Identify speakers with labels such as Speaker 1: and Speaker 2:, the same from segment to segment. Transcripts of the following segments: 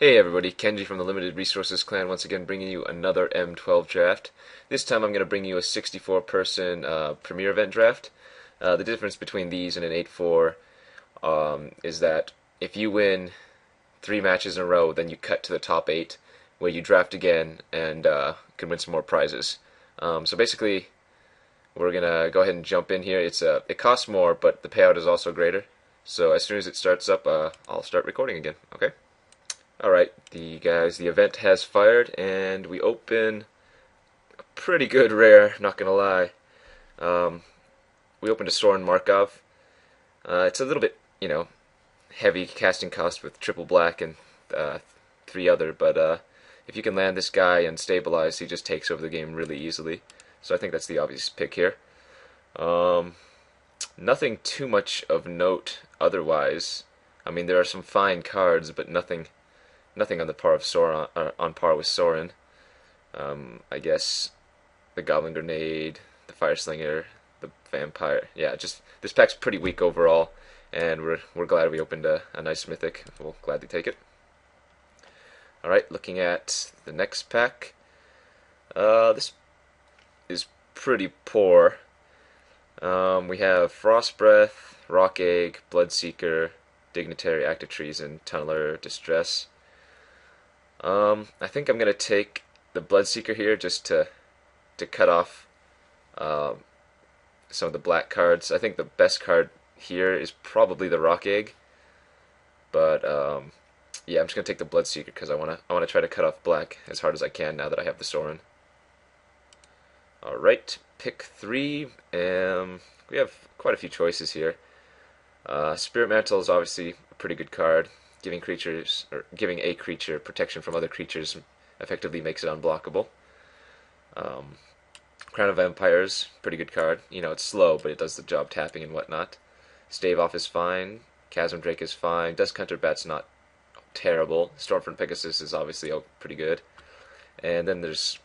Speaker 1: Hey everybody, Kenji from the Limited Resources Clan once again bringing you another M12 draft. This time I'm going to bring you a 64-person Premier Event draft. The difference between these and an 8-4 is that if you win 3 matches in a row, then you cut to the top 8, where you draft again and can win some more prizes. So basically, we're going to go ahead and jump in here. It costs more, but the payout is also greater. So as soon as it starts up, I'll start recording again, okay? Alright, the event has fired, and we open a pretty good rare, not gonna lie. We opened a Soren Markov. It's a little bit, heavy casting cost with triple black and 3 other, but if you can land this guy and stabilize, he just takes over the game really easily. So I think that's the obvious pick here. Nothing too much of note otherwise. I mean, there are some fine cards, but nothing on the par of Soren, on par with Soren. I guess the Goblin Grenade, the Fire Slinger, the Vampire. Yeah, just this pack's pretty weak overall, and we're glad we opened a nice mythic. We'll gladly take it. All right, looking at the next pack. This is pretty poor. We have Frost Breath, Rock Egg, Bloodseeker, Dignitary, Act of Treason, Tunneler, Distress. I think I'm gonna take the Bloodseeker here just to cut off some of the black cards. I think the best card here is probably the Rock Egg, but yeah, I'm just gonna take the Bloodseeker because I wanna try to cut off black as hard as I can now that I have the Soren. All right, pick 3. We have quite a few choices here. Spirit Mantle is obviously a pretty good card. Giving a creature protection from other creatures effectively makes it unblockable. Crown of Vampires, pretty good card. It's slow, but it does the job tapping and whatnot. Stave Off is fine. Chasm Drake is fine. Dusk Hunter Bat's not terrible. Stormfront Pegasus is obviously pretty good. And then there's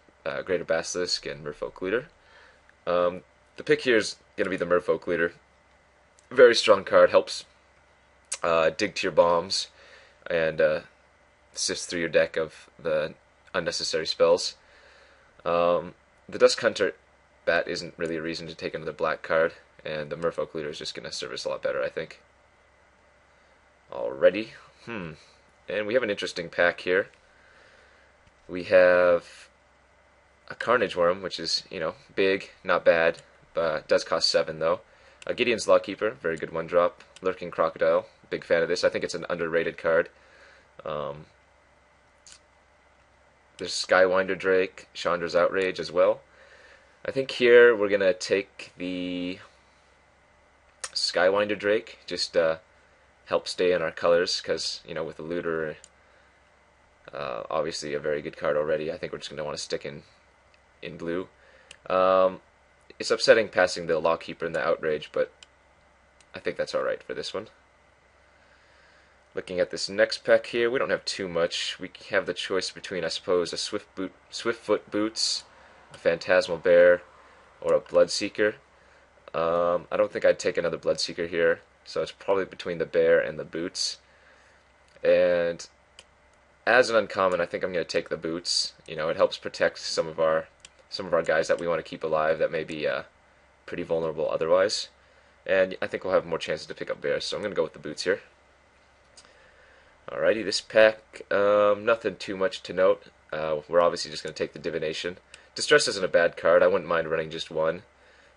Speaker 1: Greater Basilisk and Merfolk Looter. The pick here is going to be the Merfolk Looter. Very strong card, helps dig to your bombs and sifts through your deck of the unnecessary spells. The Dusk Hunter Bat isn't really a reason to take another black card, and the Merfolk Looter is just going to serve us a lot better, I think. Alrighty. And we have an interesting pack here. We have a Carnage Worm, which is, big, not bad, but does cost 7 though. A Gideon's Lawkeeper, very good 1-drop. Lurking Crocodile, big fan of this. I think it's an underrated card. There's Skywinder Drake, Chandra's Outrage as well. I think here we're going to take the Skywinder Drake, just help stay in our colors, because, with the Looter, obviously a very good card already. I think we're just going to want to stick in blue. It's upsetting passing the Lawkeeper and the Outrage, but I think that's alright for this one. Looking at this next pack here, we don't have too much. We have the choice between, I suppose, a Swiftfoot Boots, a Phantasmal Bear, or a Bloodseeker. I don't think I'd take another Bloodseeker here, so it's probably between the Bear and the Boots. And as an uncommon, I think I'm going to take the Boots. It helps protect some of our guys that we want to keep alive that may be pretty vulnerable otherwise. And I think we'll have more chances to pick up bears, so I'm going to go with the Boots here. Alrighty, this pack, nothing too much to note. We're obviously just going to take the Divination. Distress isn't a bad card. I wouldn't mind running just one,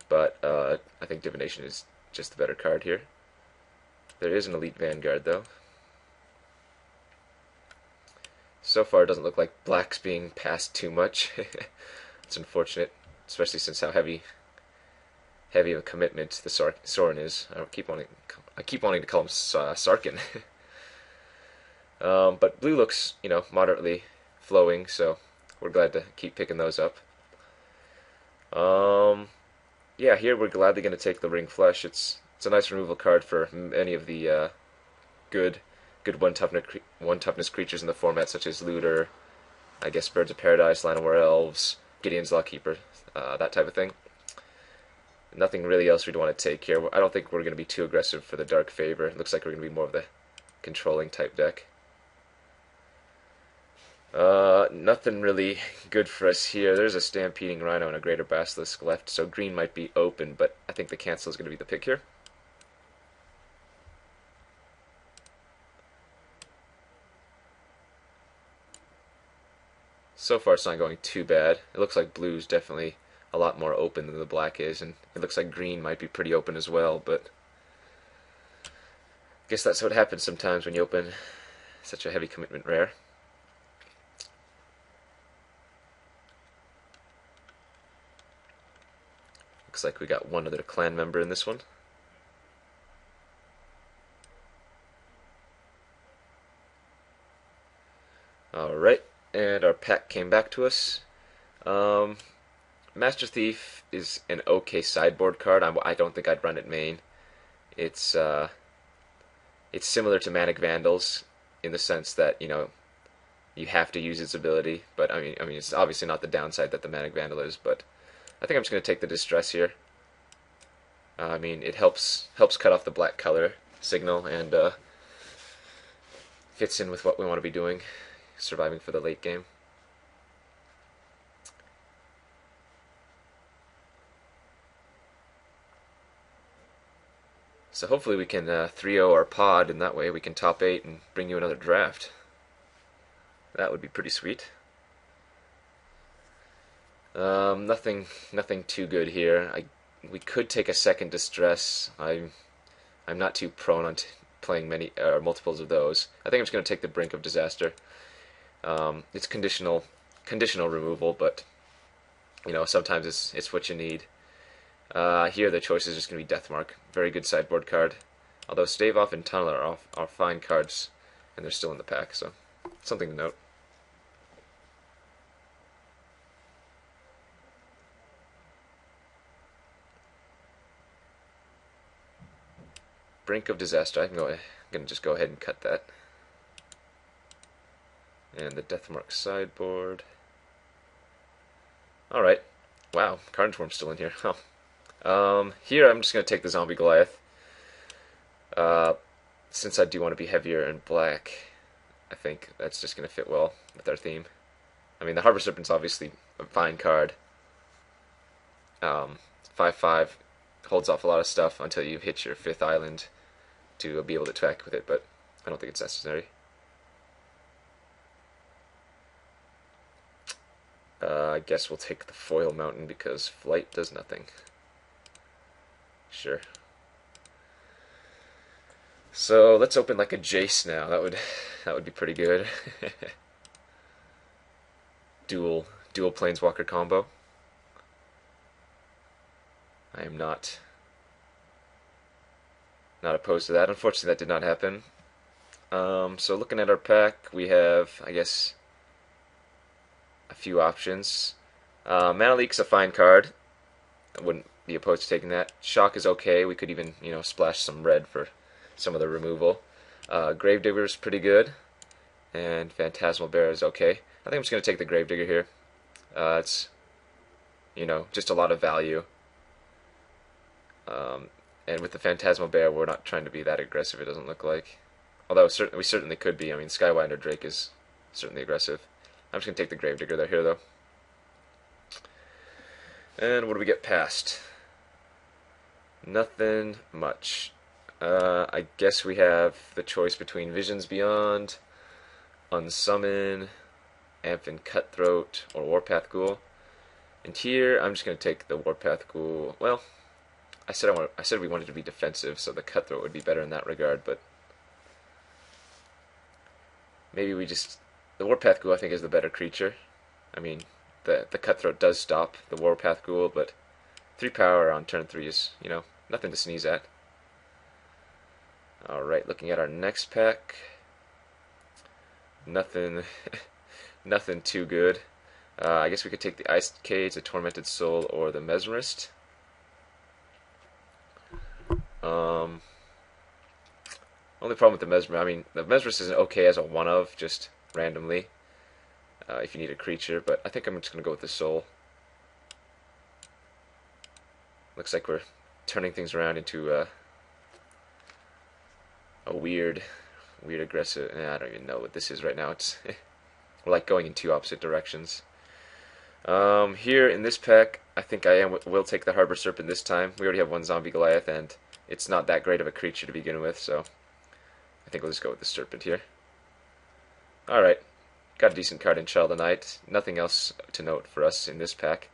Speaker 1: but I think Divination is just the better card here. There is an Elite Vanguard, though. So far, it doesn't look like black's being passed too much. It's unfortunate, especially since how heavy of a commitment the Soren is. I keep wanting to call him Sarkin. But blue looks, moderately flowing, so we're glad to keep picking those up. Yeah, here we're gladly going to take the Ring Flesh. It's a nice removal card for many of the good one toughness creatures in the format, such as Looter, I guess Birds of Paradise, Llanowar Elves, Gideon's Lawkeeper, that type of thing. Nothing really else we'd want to take here. I don't think we're going to be too aggressive for the Dark Favor. It looks like we're going to be more of the controlling type deck. Nothing really good for us here. There's a Stampeding Rhino and a Greater Basilisk left, so green might be open, but I think the cancel is going to be the pick here. So far it's not going too bad. It looks like blue's definitely a lot more open than the black is, and it looks like green might be pretty open as well, but I guess that's what happens sometimes when you open such a heavy commitment rare. Looks like we got one other clan member in this one. Alright, and our pack came back to us. Master Thief is an okay sideboard card. I don't think I'd run it main. It's similar to Manic Vandals in the sense that, you have to use its ability, but I mean it's obviously not the downside that the Manic Vandal is, but I think I'm just going to take the Distress here. It helps cut off the black color signal and fits in with what we want to be doing, surviving for the late game. So hopefully we can 3-0 our pod, and that way we can top 8 and bring you another draft. That would be pretty sweet. Nothing too good here. We could take a second Distress. I'm not too prone on playing many multiples of those. I think I'm just going to take the Brink of Disaster. It's conditional removal, but sometimes it's what you need. Here the choice is just going to be Deathmark. Very good sideboard card. Although Stave Off and Tunnel are fine cards, and they're still in the pack, so something to note. Brink of Disaster. I'm going to just go ahead and cut that. And the Deathmark sideboard. Alright. Wow, Carnage Worm's still in here. Here I'm just going to take the Zombie Goliath. Since I do want to be heavier in black, I think that's just going to fit well with our theme. The Harbor Serpent's obviously a fine card. 5/5 holds off a lot of stuff until you hit your 5th island to be able to attack with it, but I don't think it's necessary. I guess we'll take the Foil Mountain because Flight does nothing. Sure. So let's open like a Jace now. That would be pretty good. dual Planeswalker combo. I am not opposed to that. Unfortunately, that did not happen. So looking at our pack, we have, I guess, a few options. Mana Leak's a fine card. I wouldn't be opposed to taking that. Shock is okay. We could even, splash some red for some of the removal. Gravedigger is pretty good, and Phantasmal Bear is okay. I think I'm just going to take the Gravedigger here. It's, just a lot of value. And with the Phantasmal Bear, we're not trying to be that aggressive, it doesn't look like. Although we certainly could be. Skywinder Drake is certainly aggressive. I'm just going to take the Gravedigger there here, though. And what do we get past? Nothing much. I guess we have the choice between Visions Beyond, Unsummon, Amphin Cutthroat, or Warpath Ghoul. And here, I'm just going to take the Warpath Ghoul. Well, I said we wanted to be defensive, so the Cutthroat would be better in that regard, but maybe the Warpath Ghoul I think is the better creature. The Cutthroat does stop the Warpath Ghoul, but 3 power on turn 3 is, nothing to sneeze at. Alright, looking at our next pack. Nothing nothing too good. I guess we could take the Ice Cage, the Tormented Soul, or the Mesmerist. Only problem with the Mesmerist, the Mesmerist isn't okay as a one-of, just randomly, if you need a creature, but I think I'm just going to go with the Soul. Looks like we're turning things around into a weird aggressive, I don't even know what this is right now. We're like going in two opposite directions. Here in this pack, I think I will take the Harbor Serpent this time. We already have one Zombie Goliath, and it's not that great of a creature to begin with, so I think we'll just go with the Serpent here. Alright, got a decent card in Child of Night. Nothing else to note for us in this pack.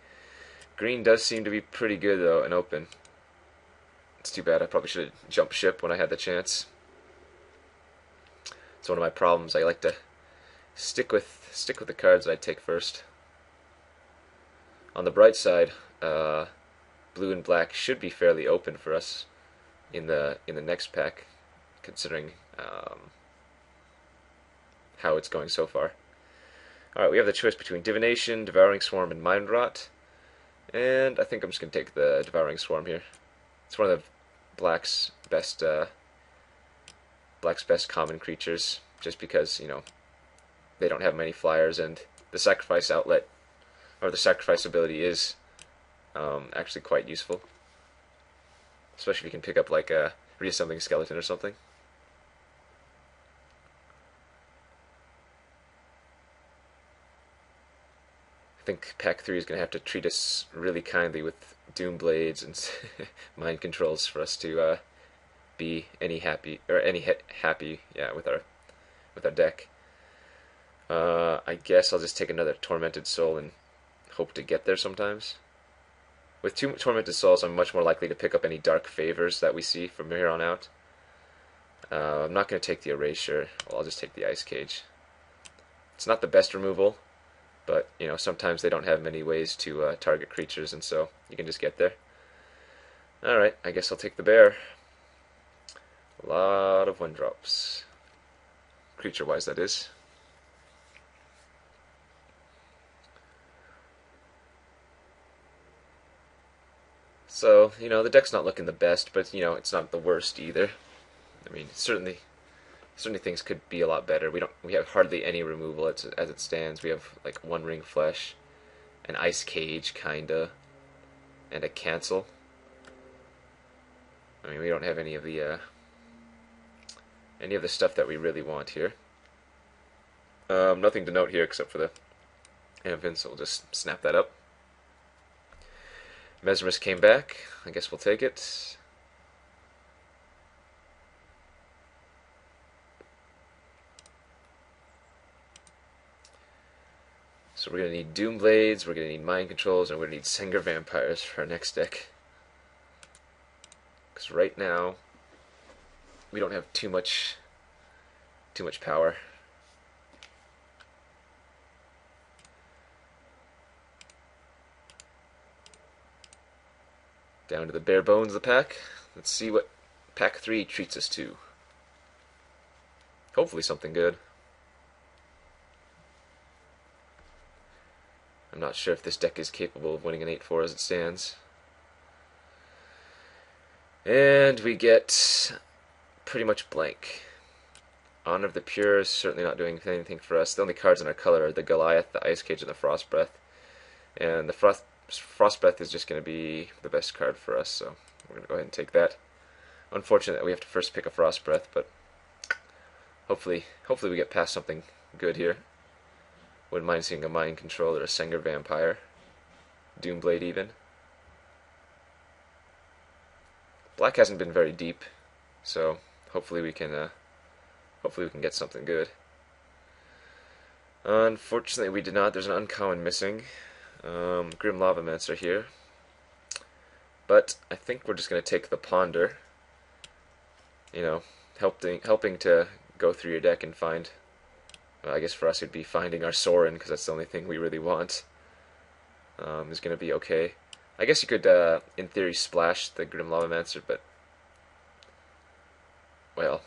Speaker 1: Green does seem to be pretty good, though, and open. It's too bad. I probably should have jumped ship when I had the chance. It's one of my problems. I like to stick with the cards that I take first. On the bright side, blue and black should be fairly open for us in the next pack, considering how it's going so far. Alright, we have the choice between Divination, Devouring Swarm, and Mind Rot. And I think I'm just going to take the Devouring Swarm here. It's one of the black's best common creatures, just because, you know, they don't have many flyers, and the sacrifice outlet, or the sacrifice ability, is actually quite useful. Especially if you can pick up like a Reassembling Skeleton or something. I think Pack 3 is going to have to treat us really kindly with Doom Blades and mind controls for us to be happy with our deck. I guess I'll just take another Tormented Soul and hope to get there sometimes. With two Tormented Souls, I'm much more likely to pick up any Dark Favors that we see from here on out. I'm not going to take the Erasure. Well, I'll just take the Ice Cage. It's not the best removal, but you know, sometimes they don't have many ways to target creatures, and so you can just get there. Alright, I guess I'll take the Bear. A lot of 1-drops. Creature-wise, that is. So, you know, the deck's not looking the best, but, you know, it's not the worst either. I mean, certainly things could be a lot better. We have hardly any removal as it stands. We have like 1 Ring Flesh, an Ice Cage kinda, and a Cancel. I mean, we don't have any of the stuff that we really want here. Nothing to note here except for the Anvin, so we'll just snap that up. Mesmerist came back. I guess we'll take it. So we're going to need Doom Blades, we're going to need Mind Controls, and we're going to need Sengir Vampires for our next deck. Because right now, we don't have too much power. Down to the bare bones of the pack. Let's see what Pack 3 treats us to. Hopefully something good. I'm not sure if this deck is capable of winning an 8-4 as it stands. And we get pretty much blank. Honor of the Pure is certainly not doing anything for us. The only cards in our color are the Goliath, the Ice Cage, and the Frost Breath. And the Frost Breath is just going to be the best card for us, so we're going to go ahead and take that. Unfortunate that we have to first pick a Frost Breath, but hopefully we get past something good here. Wouldn't mind seeing a Mind Control or a Sengir Vampire. Doomblade even. Black hasn't been very deep, so hopefully we can get something good. Unfortunately, we did not. There's an uncommon missing. Grim Lavamancer here. But I think we're just going to take the Ponder. You know, helping to go through your deck and find, I guess for us it'd be finding our Sorin, because that's the only thing we really want. Is going to be okay. I guess you could, in theory, splash the Grim Lavamancer, but, well,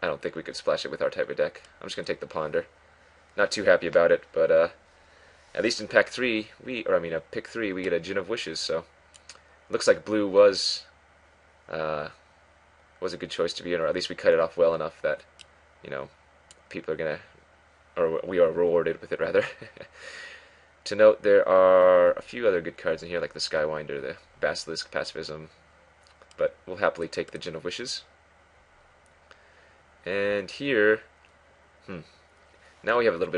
Speaker 1: I don't think we could splash it with our type of deck. I'm just going to take the Ponder. Not too happy about it, but at least in Pack 3, Pick 3, we get a Gin of Wishes, so looks like blue was a good choice to be in, or at least we cut it off well enough that, you know, people are going to, or we are rewarded with it, rather. To note, there are a few other good cards in here, like the Skywinder, the Basilisk Pacifism, but we'll happily take the Gin of Wishes. And here, now we have a little bit